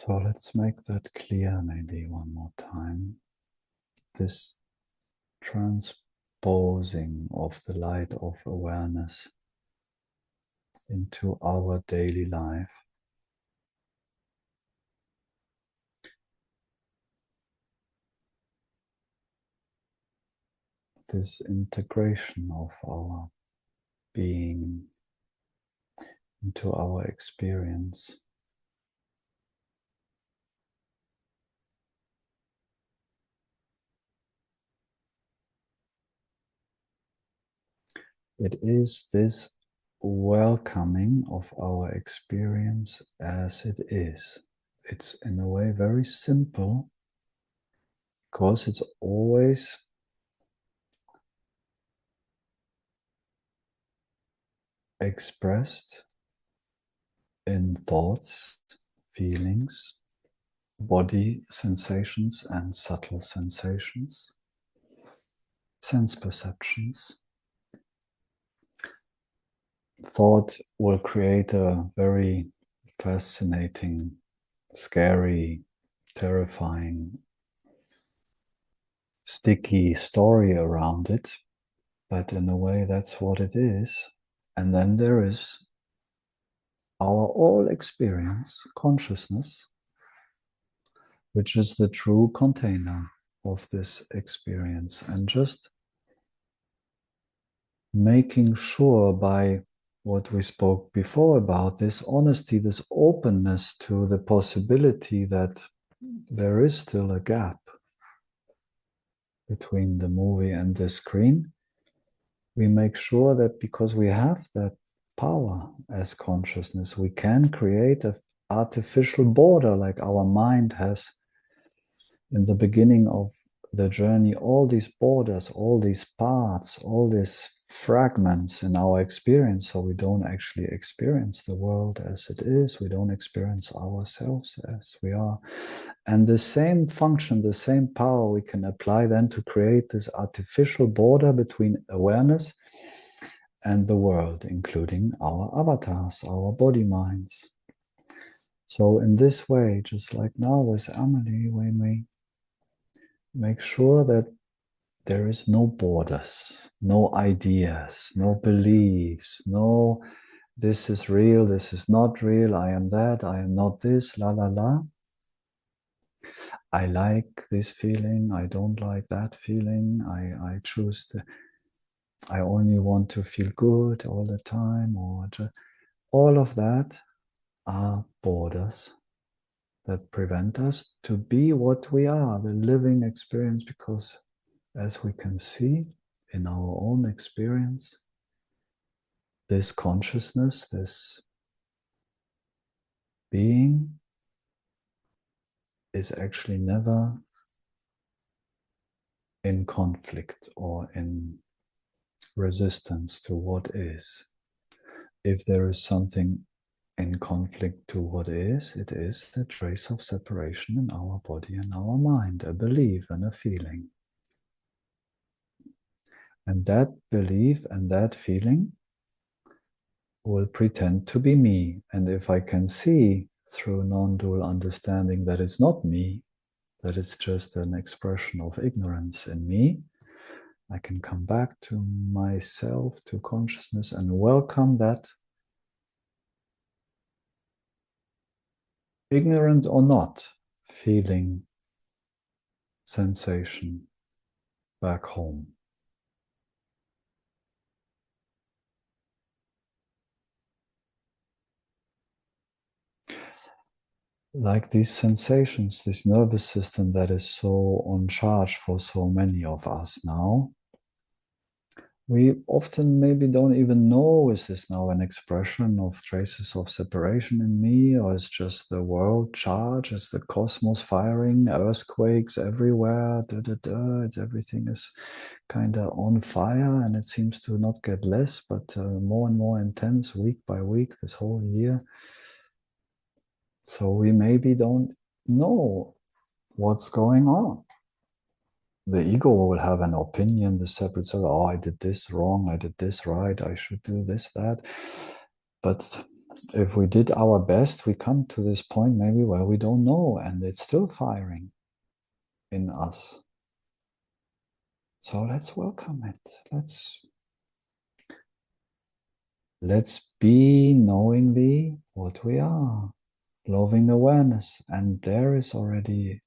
So let's make that clear maybe one more time. This transposing of the light of awareness into our daily life. This integration of our being into our experience. It is this welcoming of our experience as it is. It's in a way very simple because it's always expressed in thoughts, feelings, body sensations and subtle sensations, sense perceptions. Thought will create a very fascinating, scary, terrifying, sticky story around it, but in a way that's what it is. And then there is our all experience, consciousness, which is the true container of this experience. And just making sure by what we spoke before about this honesty, this openness to the possibility that there is still a gap between the movie and the screen, we make sure that because we have that power as consciousness, we can create an artificial border like our mind has in the beginning of the journey, all these borders, all these parts, all these fragments in our experience, so we don't actually experience the world as it is, we don't experience ourselves as we are. And the same function, the same power we can apply then to create this artificial border between awareness and the world, including our avatars, our body minds. So in this way, just like now with Amelie, when we make sure that there is no borders, no ideas, no beliefs, no this is real, this is not real, I am that, I am not this, la la la. I like this feeling, I don't like that feeling, I choose I only want to feel good all the time, or all of that are borders that prevent us to be what we are, the living experience, because as we can see in our own experience, this consciousness, this being is actually never in conflict or in resistance to what is. If there is something in conflict to what is, it is a trace of separation in our body and our mind, a belief and a feeling. And that belief and that feeling will pretend to be me. And if I can see through non-dual understanding that it's not me, that it's just an expression of ignorance in me, I can come back to myself, to consciousness, and welcome that, ignorant or not, feeling, sensation back home. Like these sensations, this nervous system that is so on charge for so many of us now, we often maybe don't even know, is this now an expression of traces of separation in me, or is just the world charged, is the cosmos firing, earthquakes everywhere, everything is kind of on fire, and it seems to not get less, but more and more intense week by week this whole year. So we maybe don't know what's going on. The ego will have an opinion, the separate self, oh, I did this wrong, I did this right, I should do this, that. But if we did our best, we come to this point maybe where we don't know, and it's still firing in us. So let's welcome it. Let's be knowingly what we are, loving awareness, and there is already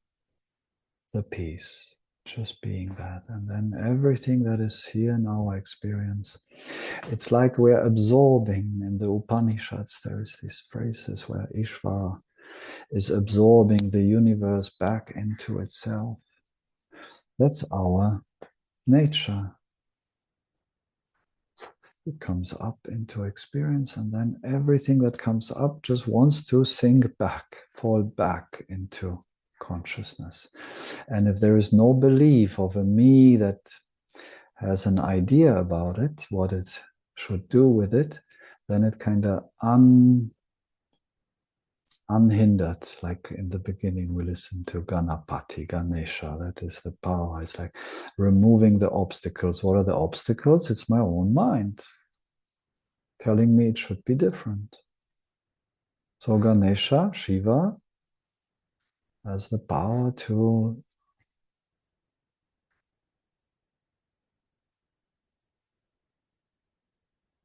the peace, just being that. And then everything that is here in our experience, it's like we're absorbing. In the Upanishads, there is these phrases where Ishvara is absorbing the universe back into itself. That's our nature. It comes up into experience, and then everything that comes up just wants to sink back, fall back into consciousness. And if there is no belief of a me that has an idea about it, what it should do with it, then it kind of unhindered. Like in the beginning, we listened to Ganapati, Ganesha. That is the power. It's like removing the obstacles. What are the obstacles? It's my own mind telling me it should be different. So Ganesha, Shiva, has the power to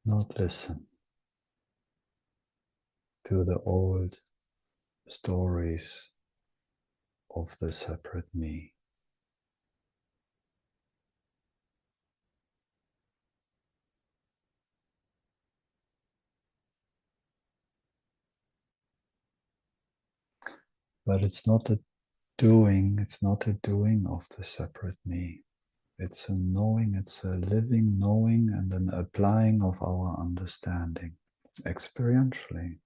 not listen to the old stories of the separate me. But it's not a doing, it's not a doing of the separate me. It's a knowing, it's a living knowing and an applying of our understanding experientially.